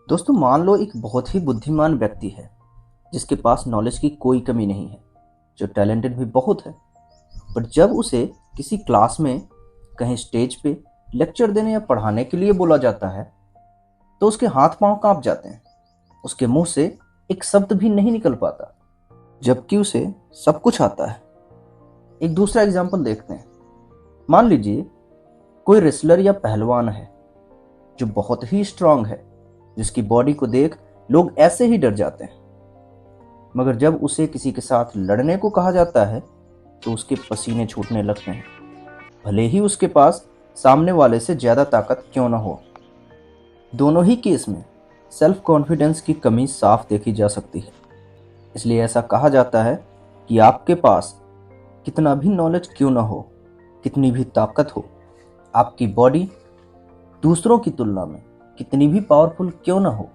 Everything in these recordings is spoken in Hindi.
दोस्तों, मान लो एक बहुत ही बुद्धिमान व्यक्ति है जिसके पास नॉलेज की कोई कमी नहीं है, जो टैलेंटेड भी बहुत है। पर जब उसे किसी क्लास में, कहीं स्टेज पे लेक्चर देने या पढ़ाने के लिए बोला जाता है तो उसके हाथ पांव कांप जाते हैं। उसके मुंह से एक शब्द भी नहीं निकल पाता, जबकि उसे सब कुछ आता है। एक दूसरा एग्जाम्पल देखते हैं। मान लीजिए कोई रेसलर या पहलवान है जो बहुत ही स्ट्रांग है, जिसकी बॉडी को देख लोग ऐसे ही डर जाते हैं। मगर जब उसे किसी के साथ लड़ने को कहा जाता है तो उसके पसीने छूटने लगते हैं, भले ही उसके पास सामने वाले से ज्यादा ताकत क्यों न हो। दोनों ही केस में सेल्फ कॉन्फिडेंस की कमी साफ देखी जा सकती है। इसलिए ऐसा कहा जाता है कि आपके पास कितना भी नॉलेज क्यों न हो, कितनी भी ताकत हो, आपकी बॉडी दूसरों की तुलना में कितनी भी पावरफुल क्यों ना हो,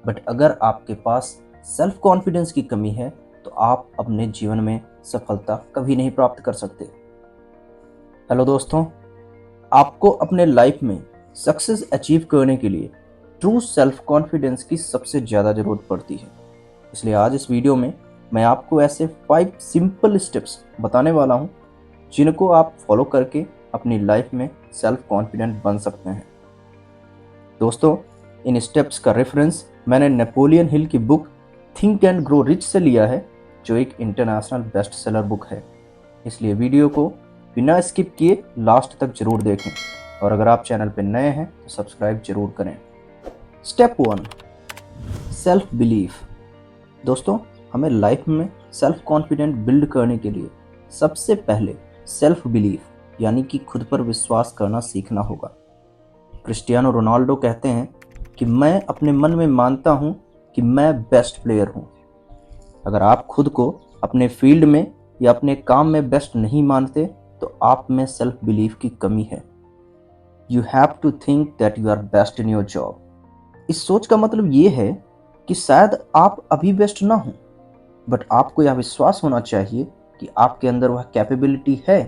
बट अगर आपके पास सेल्फ कॉन्फिडेंस की कमी है तो आप अपने जीवन में सफलता कभी नहीं प्राप्त कर सकते। हेलो दोस्तों, आपको अपने लाइफ में सक्सेस अचीव करने के लिए ट्रू सेल्फ कॉन्फिडेंस की सबसे ज़्यादा ज़रूरत पड़ती है। इसलिए आज इस वीडियो में मैं आपको ऐसे 5 सिंपल स्टेप्स बताने वाला हूँ जिनको आप फॉलो करके अपनी लाइफ में सेल्फ कॉन्फिडेंट बन सकते हैं। दोस्तों, इन स्टेप्स का रेफरेंस मैंने नेपोलियन हिल की book think and grow rich से लिया है, जो एक इंटरनेशनल बेस्ट सेलर बुक है। इसलिए वीडियो को बिना स्किप किए लास्ट तक जरूर देखें, और अगर आप चैनल पर नए हैं तो सब्सक्राइब जरूर करें। Step 1, self belief. दोस्तों, हमें लाइफ में सेल्फ कॉन्फिडेंट बिल्ड करने के लिए सबसे पहले सेल्फ बिलीफ यानी कि खुद पर विश्वास करना सीखना होगा। क्रिस्टियानो रोनाल्डो कहते हैं कि मैं अपने मन में मानता हूं कि मैं बेस्ट प्लेयर हूं। अगर आप खुद को अपने फील्ड में या अपने काम में बेस्ट नहीं मानते तो आप में सेल्फ बिलीफ की कमी है। You have to think that you are best in your job. इस सोच का मतलब ये है कि शायद आप अभी बेस्ट ना हो, बट आपको यह विश्वास होना चाहिए कि आपके अंदर वह कैपेबिलिटी है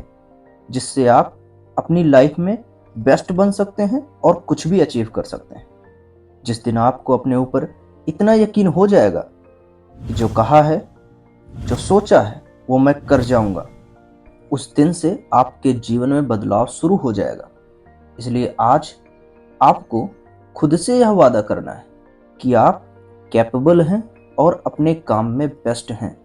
जिससे आप अपनी लाइफ में बेस्ट बन सकते हैं और कुछ भी अचीव कर सकते हैं। जिस दिन आपको अपने ऊपर इतना यकीन हो जाएगा कि जो कहा है, जो सोचा है, वो मैं कर जाऊंगा, उस दिन से आपके जीवन में बदलाव शुरू हो जाएगा। इसलिए आज आपको खुद से यह वादा करना है कि आप कैपेबल हैं और अपने काम में बेस्ट हैं,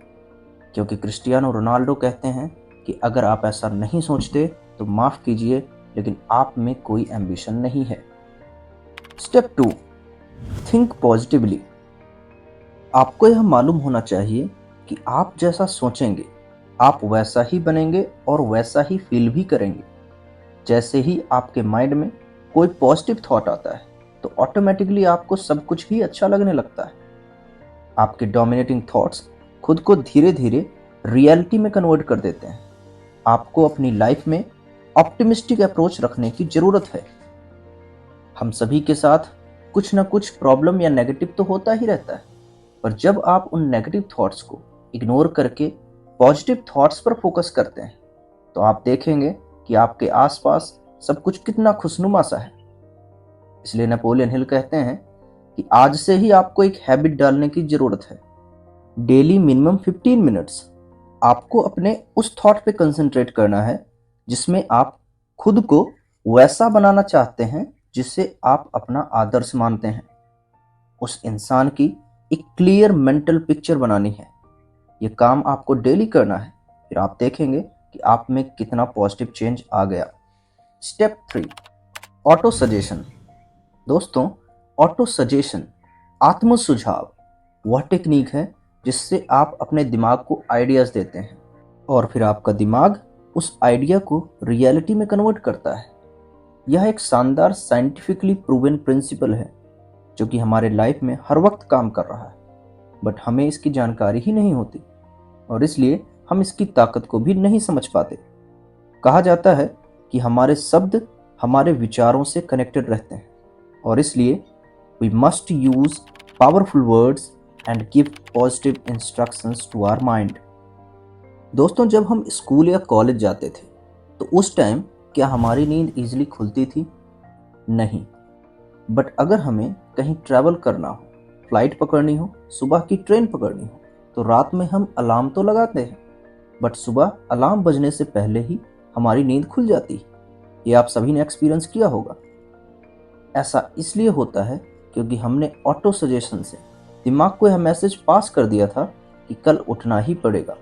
क्योंकि क्रिस्टियानो रोनाल्डो कहते हैं कि अगर आप ऐसा नहीं सोचते तो माफ कीजिए, लेकिन आप में कोई एम्बिशन नहीं है। Step 2, think positively. आपको यह मालूम होना चाहिए कि आप जैसा सोचेंगे आप वैसा ही बनेंगे और वैसा ही फील भी करेंगे। जैसे ही आपके माइंड में कोई पॉजिटिव थॉट आता है तो ऑटोमेटिकली आपको सब कुछ ही अच्छा लगने लगता है। आपके डोमिनेटिंग थॉट्स खुद को धीरे धीरे रियलिटी में कन्वर्ट कर देते हैं। आपको अपनी लाइफ में ऑप्टिमिस्टिक अप्रोच रखने की जरूरत है। हम सभी के साथ कुछ ना कुछ प्रॉब्लम या नेगेटिव तो होता ही रहता है, पर जब आप उन नेगेटिव थॉट्स को इग्नोर करके पॉजिटिव थॉट्स पर फोकस करते हैं तो आप देखेंगे कि आपके आसपास सब कुछ कितना खुशनुमा सा है। इसलिए नेपोलियन हिल कहते हैं कि आज से ही आपको एक हैबिट डालने की जरूरत है। डेली मिनिमम 15 मिनट्स आपको अपने उस थॉट पे कंसंट्रेट करना है जिसमें आप खुद को वैसा बनाना चाहते हैं जिससे आप अपना आदर्श मानते हैं। उस इंसान की एक क्लियर मेंटल पिक्चर बनानी है। ये काम आपको डेली करना है, फिर आप देखेंगे कि आप में कितना पॉजिटिव चेंज आ गया। Step 3, auto suggestion. दोस्तों, ऑटो सजेशन आत्म सुझाव वह टेक्निक है जिससे आप अपने दिमाग को आइडियाज देते हैं और फिर आपका दिमाग उस आइडिया को रियलिटी में कन्वर्ट करता है। यह एक शानदार साइंटिफिकली प्रूवन प्रिंसिपल है जो कि हमारे लाइफ में हर वक्त काम कर रहा है, बट हमें इसकी जानकारी ही नहीं होती और इसलिए हम इसकी ताकत को भी नहीं समझ पाते। कहा जाता है कि हमारे शब्द हमारे विचारों से कनेक्टेड रहते हैं और इसलिए we must use powerful words and give positive instructions to our mind. दोस्तों, जब हम स्कूल या कॉलेज जाते थे तो उस टाइम क्या हमारी नींद ईजिली खुलती थी? नहीं। बट अगर हमें कहीं ट्रैवल करना हो, फ्लाइट पकड़नी हो, सुबह की ट्रेन पकड़नी हो, तो रात में हम अलार्म तो लगाते हैं, बट सुबह अलार्म बजने से पहले ही हमारी नींद खुल जाती है। ये आप सभी ने एक्सपीरियंस किया होगा। ऐसा इसलिए होता है क्योंकि हमने ऑटो सजेशन से दिमाग को यह मैसेज पास कर दिया था कि कल उठना ही पड़ेगा।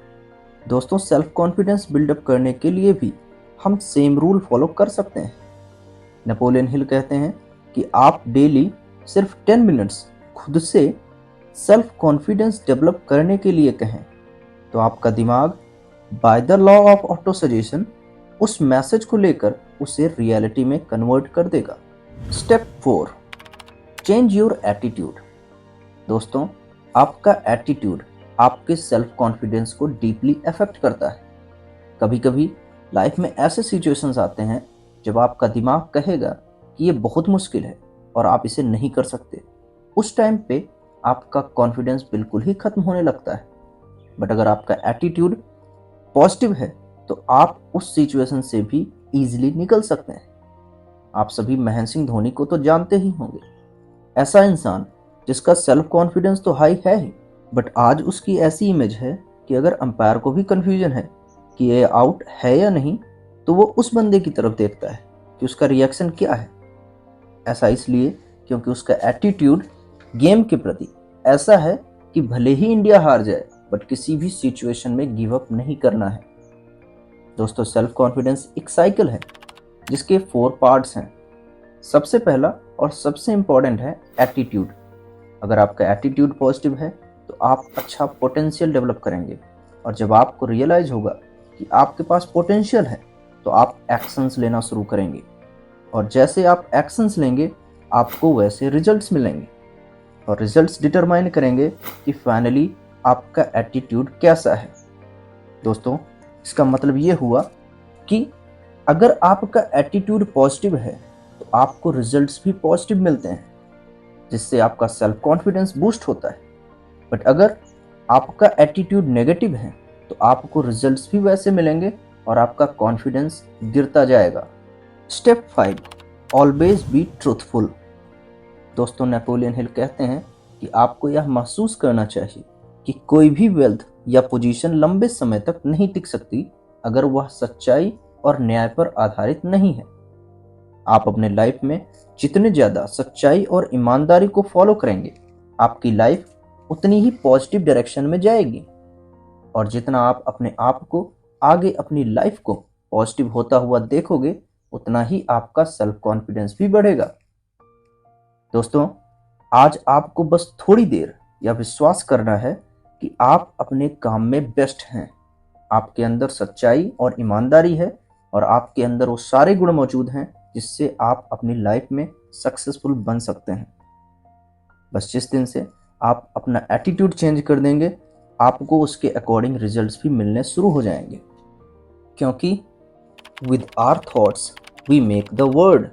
दोस्तों, सेल्फ कॉन्फिडेंस बिल्डअप करने के लिए भी हम सेम रूल फॉलो कर सकते हैं। नेपोलियन हिल कहते हैं कि आप डेली सिर्फ 10 मिनट्स खुद से सेल्फ कॉन्फिडेंस डेवलप करने के लिए कहें तो आपका दिमाग by the law of auto suggestion उस मैसेज को लेकर उसे रियलिटी में कन्वर्ट कर देगा। Step 4, change your attitude. दोस्तों, आपका एटीट्यूड आपके सेल्फ कॉन्फिडेंस को डीपली अफेक्ट करता है। कभी कभी लाइफ में ऐसे सिचुएशंस आते हैं जब आपका दिमाग कहेगा कि ये बहुत मुश्किल है और आप इसे नहीं कर सकते। उस टाइम पे आपका कॉन्फिडेंस बिल्कुल ही खत्म होने लगता है। बट अगर आपका एटीट्यूड पॉजिटिव है तो आप उस सिचुएशन से भी इजीली निकल सकते हैं। आप सभी महेंद्र सिंह धोनी को तो जानते ही होंगे। ऐसा इंसान जिसका सेल्फ कॉन्फिडेंस तो हाई है ही, बट आज उसकी ऐसी इमेज है कि अगर अंपायर को भी कंफ्यूजन है कि ये आउट है या नहीं, तो वो उस बंदे की तरफ देखता है कि उसका रिएक्शन क्या है। ऐसा इसलिए क्योंकि उसका एटीट्यूड गेम के प्रति ऐसा है कि भले ही इंडिया हार जाए बट किसी भी सिचुएशन में गिव अप नहीं करना है। दोस्तों, सेल्फ कॉन्फिडेंस एक साइकिल है जिसके 4 पार्ट्स हैं। सबसे पहला और सबसे इंपॉर्टेंट है एटीट्यूड। अगर आपका एटीट्यूड पॉजिटिव है तो आप अच्छा पोटेंशियल डेवलप करेंगे, और जब आपको रियलाइज होगा कि आपके पास पोटेंशियल है तो आप एक्शंस लेना शुरू करेंगे, और जैसे आप एक्शंस लेंगे आपको वैसे रिजल्ट्स मिलेंगे, और रिजल्ट्स डिटरमाइन करेंगे कि फाइनली आपका एटीट्यूड कैसा है। दोस्तों, इसका मतलब ये हुआ कि अगर आपका एटीट्यूड पॉजिटिव है तो आपको रिजल्ट्स भी पॉजिटिव मिलते हैं, जिससे आपका सेल्फ कॉन्फिडेंस बूस्ट होता है। बट अगर आपका एटीट्यूड नेगेटिव है तो आपको रिजल्ट्स भी वैसे मिलेंगे और आपका कॉन्फिडेंस गिरता जाएगा। Step 5, always be truthful. दोस्तों, नेपोलियन हिल कहते हैं कि आपको यह महसूस करना चाहिए कि कोई भी वेल्थ या पोजीशन लंबे समय तक नहीं टिक सकती अगर वह सच्चाई और न्याय पर आधारित नहीं है। आप अपने लाइफ में जितने ज़्यादा सच्चाई और ईमानदारी को फॉलो करेंगे, आपकी लाइफ उतनी ही पॉजिटिव डायरेक्शन में जाएगी, और जितना आप अपने आप को आगे अपनी लाइफ को पॉजिटिव होता हुआ देखोगे उतना ही आपका सेल्फ कॉन्फिडेंस भी बढ़ेगा। दोस्तों, आज आपको बस थोड़ी देर या विश्वास करना है कि आप अपने काम में बेस्ट हैं। आपके अंदर सच्चाई और ईमानदारी है, और आपके अंदर वो सारे गुण मौजूद हैं जिससे आप अपनी लाइफ में सक्सेसफुल बन सकते हैं। बस जिस दिन से आप अपना एटीट्यूड चेंज कर देंगे, आपको उसके अकॉर्डिंग रिजल्ट्स भी मिलने शुरू हो जाएंगे, क्योंकि with our thoughts we make the world.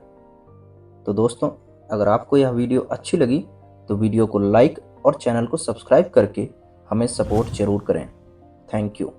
तो दोस्तों, अगर आपको यह वीडियो अच्छी लगी तो वीडियो को लाइक और चैनल को सब्सक्राइब करके हमें सपोर्ट जरूर करें। Thank you.